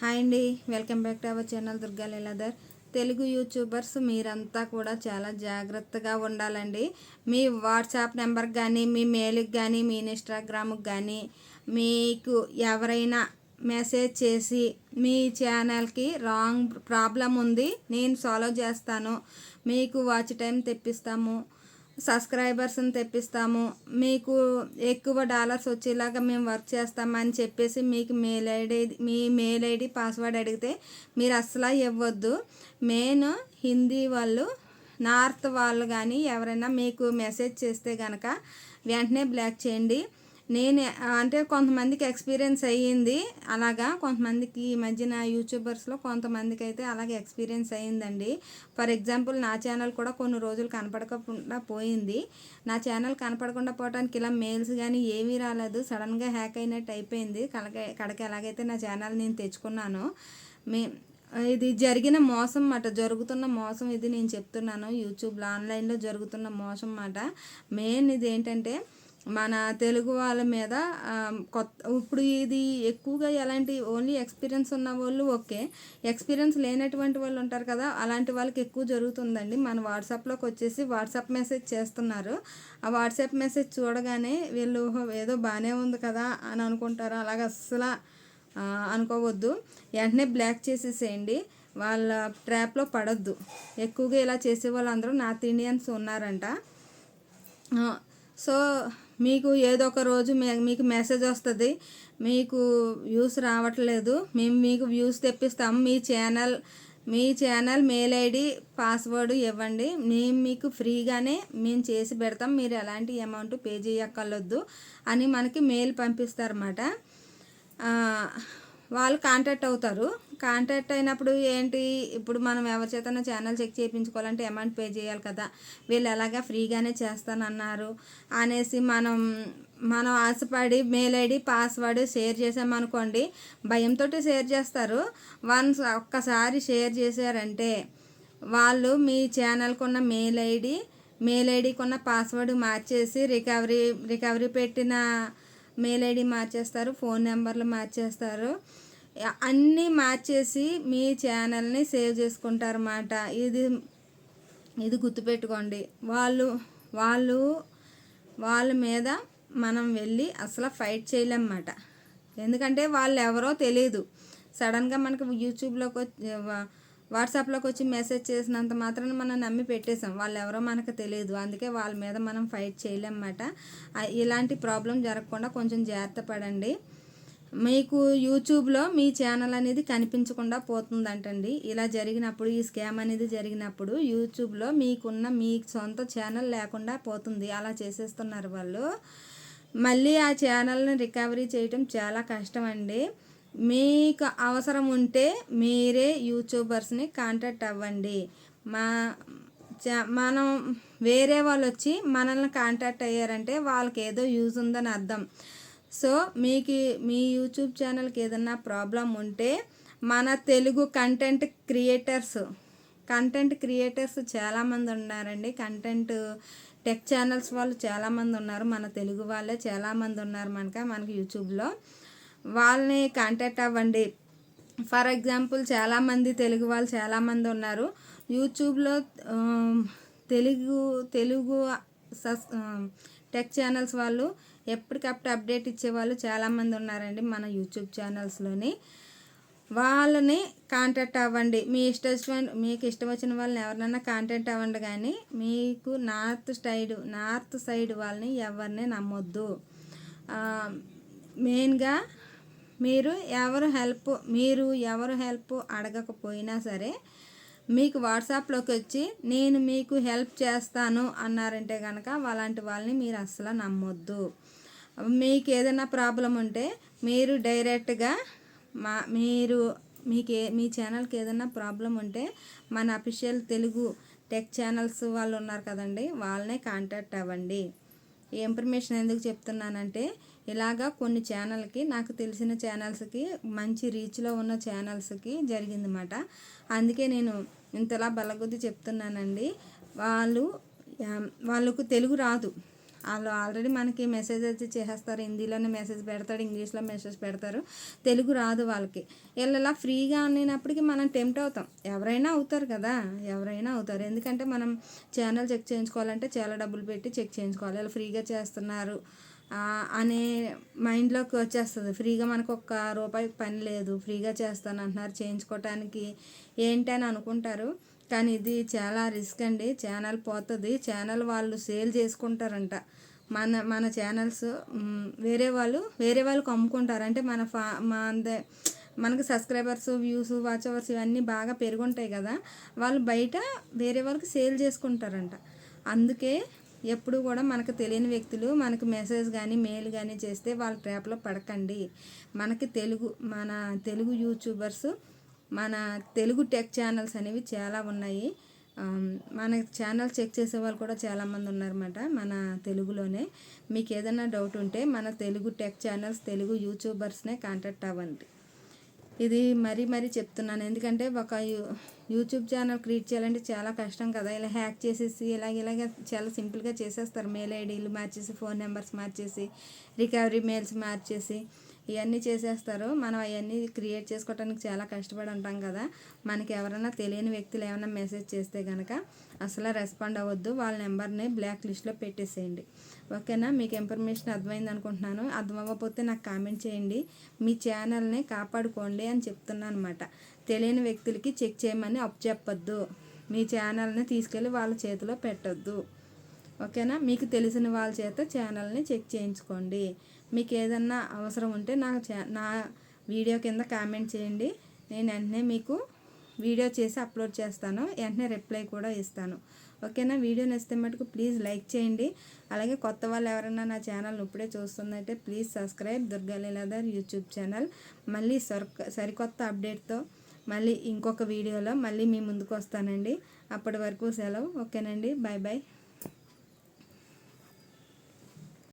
Hi అండి, welcome back to our channel Durga Leeladhar. Telugu YouTubers మీరంతా కూడా చాలా జాగ్రత్తగా ఉండాలండి. మీ వాట్సాప్ నెంబర్కి కానీ, మీ మెయిల్కి కానీ, మీ ఇన్స్టాగ్రామ్కి కానీ మీకు ఎవరైనా మెసేజ్ చేసి మీ ఛానల్కి రాంగ్ ప్రాబ్లం ఉంది, నేను సాల్వ్ చేస్తాను, మీకు వాచ్ టైం తెప్పిస్తాము, సబ్స్క్రైబర్స్ని తెప్పిస్తాము, మీకు ఎక్కువ డాలర్స్ వచ్చేలాగా మేము వర్క్ చేస్తామని చెప్పేసి మీకు మీ మెయిల్ ఐడి పాస్వర్డ్ అడిగితే మీరు అస్సలు ఇవ్వద్దు. మెయిన్ హిందీ వాళ్ళు, నార్త్ వాళ్ళు కానీ ఎవరైనా మీకు మెసేజ్ చేస్తే కనుక వెంటనే బ్లాక్ చేయండి. నేను అంటే కొంతమందికి ఎక్స్పీరియన్స్ అయ్యింది అలాగా, కొంతమందికి ఈ మధ్యన యూట్యూబర్స్లో కొంతమందికి అయితే అలాగే ఎక్స్పీరియన్స్ అయ్యిందండి. ఫర్ ఎగ్జాంపుల్ నా ఛానల్ కూడా కొన్ని రోజులు కనపడకుండా పోయింది. నా ఛానల్ కనపడకుండా పోవడానికి ఇలా మెయిల్స్ కానీ ఏమీ రాలేదు, సడన్గా హ్యాక్ అయినట్టు అయిపోయింది. కడకి ఎలాగైతే నా ఛానల్ నేను తెచ్చుకున్నాను. ఇది జరిగిన మోసం మాట, జరుగుతున్న మోసం ఇది నేను చెప్తున్నాను. యూట్యూబ్లో ఆన్లైన్లో జరుగుతున్న మోసం మాట. మెయిన్ ఇది ఏంటంటే మన తెలుగు వాళ్ళ మీద ఇప్పుడు ఇది ఎక్కువగా ఎలాంటి ఓన్లీ ఎక్స్పీరియన్స్ ఉన్న వాళ్ళు ఓకే, ఎక్స్పీరియన్స్ లేనటువంటి వాళ్ళు ఉంటారు కదా, అలాంటి వాళ్ళకి ఎక్కువ జరుగుతుందండి. మన వాట్సాప్లోకి వచ్చేసి వాట్సాప్ మెసేజ్ చేస్తున్నారు. ఆ వాట్సాప్ మెసేజ్ చూడగానే వీళ్ళు ఏదో బాగానే ఉంది కదా అని అనుకుంటారు. అలాగ అస్సలు అనుకోవద్దు, వెంటనే బ్లాక్ చేసేసేయండి. వాళ్ళ ట్రాప్లో పడొద్దు. ఎక్కువగా ఇలా చేసే వాళ్ళందరూ నార్త్ ఇండియన్స్ ఉన్నారంట. సో మీకు ఏదో ఒక రోజు మీకు మెసేజ్ వస్తుంది, మీకు వ్యూస్ రావట్లేదు, మేము మీకు వ్యూస్ తెప్పిస్తాము, మీ ఛానల్ మెయిల్ ఐడి పాస్వర్డ్ ఇవ్వండి, మేము మీకు ఫ్రీగానే మేము చేసి పెడతాం, మీరు ఎలాంటి అమౌంట్ పే చేయక్కర్లొద్దు అని మనకి మెయిల్ పంపిస్తారన్నమాట. వాళ్ళు కాంటాక్ట్ అవుతారు. కాంటాక్ట్ అయినప్పుడు ఏంటి, ఇప్పుడు మనం ఎవరి చేతన ఛానల్ చెక్ చేయించుకోవాలంటే అమౌంట్ పే చేయాలి కదా, వీళ్ళు ఎలాగా ఫ్రీగానే చేస్తానన్నారు అనేసి మనం ఆశపడి మెయిల్ ఐడి పాస్వర్డ్ షేర్ చేసామనుకోండి, భయంతో షేర్ చేస్తారు. ఒక్కసారి షేర్ చేశారంటే వాళ్ళు మీ ఛానల్కి ఉన్న మెయిల్ ఐడికి ఉన్న పాస్వర్డ్ మార్చేసి రికవరీ పెట్టిన మెయిల్ ఐడి మార్చేస్తారు, ఫోన్ నెంబర్లు మార్చేస్తారు, అన్నీ మార్చేసి మీ ఛానల్ని సేవ్ చేసుకుంటారన్నమాట. ఇది గుర్తుపెట్టుకోండి. వాళ్ళ మీద మనం వెళ్ళి అసలు ఫైట్ చేయలేమన్నమాట. ఎందుకంటే వాళ్ళు ఎవరో తెలియదు, సడన్గా మనకు యూట్యూబ్లోకి వచ్చి వాట్సాప్లోకి వచ్చి మెసేజ్ చేసినంత మాత్రాన మనం నమ్మి పెట్టేసాం. వాళ్ళు ఎవరో మనకు తెలియదు, అందుకే వాళ్ళ మీద మనం ఫైట్ చేయలేమన్నమాట. ఇలాంటి ప్రాబ్లం జరగకుండా కొంచెం జాగ్రత్త పడండి. మీకు యూట్యూబ్లో మీ ఛానల్ అనేది కనిపించకుండా పోతుందంటండి. ఇలా జరిగినప్పుడు, ఈ స్కామ్ అనేది జరిగినప్పుడు యూట్యూబ్లో మీ సొంత ఛానల్ లేకుండా పోతుంది. అలా చేసేస్తున్నారు వాళ్ళు. మళ్ళీ ఆ ఛానల్ని రికవరీ చేయటం చాలా కష్టం అండి. మీకు అవసరం ఉంటే మీరే యూట్యూబర్స్ని కాంటాక్ట్ అవ్వండి. మనం వేరే వాళ్ళు వచ్చి మనల్ని కాంటాక్ట్ అయ్యారంటే వాళ్ళకి ఏదో యూజ్ ఉందని అర్థం. సో మీ యూట్యూబ్ ఛానల్కి ఏదన్నా ప్రాబ్లం ఉంటే మన తెలుగు కంటెంట్ క్రియేటర్స్ చాలామంది ఉన్నారండి. టెక్ ఛానల్స్ వాళ్ళు చాలామంది ఉన్నారు, మన తెలుగు వాళ్ళే చాలామంది ఉన్నారు మనకి యూట్యూబ్లో. వాళ్ళని కాంటాక్ట్ అవ్వండి. ఫర్ ఎగ్జాంపుల్ చాలామంది తెలుగు వాళ్ళు చాలామంది ఉన్నారు యూట్యూబ్లో. తెలుగు టెక్ ఛానల్స్ వాళ్ళు ఎప్పటికప్పుడు అప్డేట్ ఇచ్చేవాళ్ళు చాలామంది ఉన్నారండి మన యూట్యూబ్ ఛానల్స్లోని. వాళ్ళని కాంటాక్ట్ అవ్వండి. మీకు ఇష్టం వచ్చిన వాళ్ళని ఎవరినైనా కాంటాక్ట్ అవ్వండి, కానీ మీకు నార్త్ సైడ్ వాళ్ళని ఎవరిని నమ్మొద్దు. మెయిన్గా మీరు ఎవరు హెల్ప్ అడగకపోయినా సరే మీకు వాట్సాప్లోకి వచ్చి నేను మీకు హెల్ప్ చేస్తాను అన్నారంటే కనుక అలాంటి వాళ్ళని మీరు అస్సలు నమ్మొద్దు. మీకు ఏదైనా ప్రాబ్లం ఉంటే మీరు డైరెక్ట్గా మీ ఛానల్కి ఏదైనా ప్రాబ్లం ఉంటే మన అఫీషియల్ తెలుగు టెక్ ఛానల్స్ వాళ్ళు ఉన్నారు కదండి, వాళ్ళనే కాంటాక్ట్ అవ్వండి. ఈ ఇన్ఫర్మేషన్ ఎందుకు చెప్తున్నానంటే, ఇలాగా కొన్ని ఛానల్కి, నాకు తెలిసిన ఛానల్స్కి, మంచి రీచ్లో ఉన్న ఛానల్స్కి జరిగిందన్నమాట. అందుకే నేను ఇంతలా బలగొద్ది చెప్తున్నానండి. వాళ్ళకు తెలుగు రాదు, వాళ్ళు ఆల్రెడీ మనకి మెసేజ్ అయితే చేసేస్తారు, హిందీలోనే మెసేజ్ పెడతాడు, ఇంగ్లీష్లో మెసేజ్ పెడతారు, తెలుగు రాదు వాళ్ళకి. వీళ్ళలా ఫ్రీగా అన్నప్పటికీ మనం టెంప్ట్ అవుతాం. ఎవరైనా అవుతారు కదా, ఎవరైనా అవుతారు. ఎందుకంటే మనం ఛానల్ చెక్ చేయించుకోవాలంటే చాలా డబ్బులు పెట్టి చెక్ చేయించుకోవాలి. వీళ్ళు ఫ్రీగా చేస్తున్నారు అనే మైండ్లోకి వచ్చేస్తుంది. ఫ్రీగా మనకు ఒక్క రూపాయి పని లేదు, ఫ్రీగా చేస్తాను అంటున్నారు, చేయించుకోవటానికి ఏంటని అనుకుంటారు. కానీ ఇది చాలా రిస్క్ అండి. ఛానల్ పోతుంది, ఛానల్ వాళ్ళు సేల్ చేసుకుంటారంట. మన ఛానల్స్ వేరే వాళ్ళకి అమ్ముకుంటారు. అంటే మనకు సబ్స్క్రైబర్స్, వ్యూస్, వాచ్ అవర్స్ ఇవన్నీ బాగా పెరుగుంటాయి కదా, వాళ్ళు బయట వేరే వాళ్ళకి సేల్ చేసుకుంటారంట. అందుకే ఎప్పుడు కూడా మనకు తెలియని వ్యక్తులు మనకు మెసేజ్ కానీ మెయిల్ కానీ చేస్తే వాళ్ళ ట్రాప్లో పడకండి. మన తెలుగు యూట్యూబర్స్, మన తెలుగు టెక్ ఛానల్స్ అనేవి చాలా ఉన్నాయి. మన ఛానల్ చెక్ చేసే వాళ్ళు కూడా చాలామంది ఉన్నారన్నమాట మన తెలుగులోనే. మీకు ఏదైనా డౌట్ ఉంటే మన తెలుగు టెక్ ఛానల్స్, తెలుగు యూట్యూబర్స్నే కాంటాక్ట్ అవ్వండి. ఇది మరీ చెప్తున్నాను, ఎందుకంటే ఒక యూట్యూబ్ ఛానల్ క్రియేట్ చేయాలంటే చాలా కష్టం కదా. ఇలా హ్యాక్ చేసేసి ఇలాగ చాలా సింపుల్గా చేసేస్తారు. మెయిల్ ఐడీలు మార్చేసి, ఫోన్ నెంబర్స్ మార్చేసి, రికవరీ మెయిల్స్ మార్చేసి ఇవన్నీ చేసేస్తారు. మనం అవన్నీ క్రియేట్ చేసుకోవడానికి చాలా కష్టపడి ఉంటాం కదా. మనకి ఎవరైనా తెలియని వ్యక్తులు ఏమైనా మెసేజ్ చేస్తే కనుక అసలు రెస్పాండ్ అవ్వద్దు, వాళ్ళ నెంబర్ని బ్లాక్ లిస్ట్లో పెట్టేసేయండి. ఓకేనా? మీకు ఇన్ఫర్మేషన్ అర్థమైంది అనుకుంటున్నాను. అర్థమవ్వకపోతే నాకు కామెంట్ చేయండి. మీ ఛానల్ని కాపాడుకోండి అని చెప్తున్నాను అనమాట. తెలియని వ్యక్తులకి చెక్ చేయమని చెప్పొద్దు. మీ ఛానల్ని తీసుకెళ్ళి వాళ్ళ చేతిలో పెట్టొద్దు. ఓకేనా? మీకు తెలిసిన వాళ్ళ చేత ఛానల్ని చెక్ చేయించుకోండి. మీకు ఏదన్నా అవసరం ఉంటే నా వీడియో కింద కామెంట్ చేయండి. నేను వెంటనే మీకు వీడియో చేసి అప్లోడ్ చేస్తాను, వెంటనే రిప్లై కూడా ఇస్తాను. ఓకేనా? వీడియో నచ్చితే మటుకు ప్లీజ్ లైక్ చేయండి. అలాగే కొత్త వాళ్ళు ఎవరైనా నా ఛానల్ని ఇప్పుడే చూస్తుందంటే please subscribe Durga Leeladhar YouTube channel. మళ్ళీ సరికొత్త అప్డేట్తో మళ్ళీ ఇంకొక వీడియోలో మళ్ళీ మీ ముందుకు వస్తానండి. అప్పటి వరకు సెలవు. ఓకేనండి, బాయ్ బాయ్.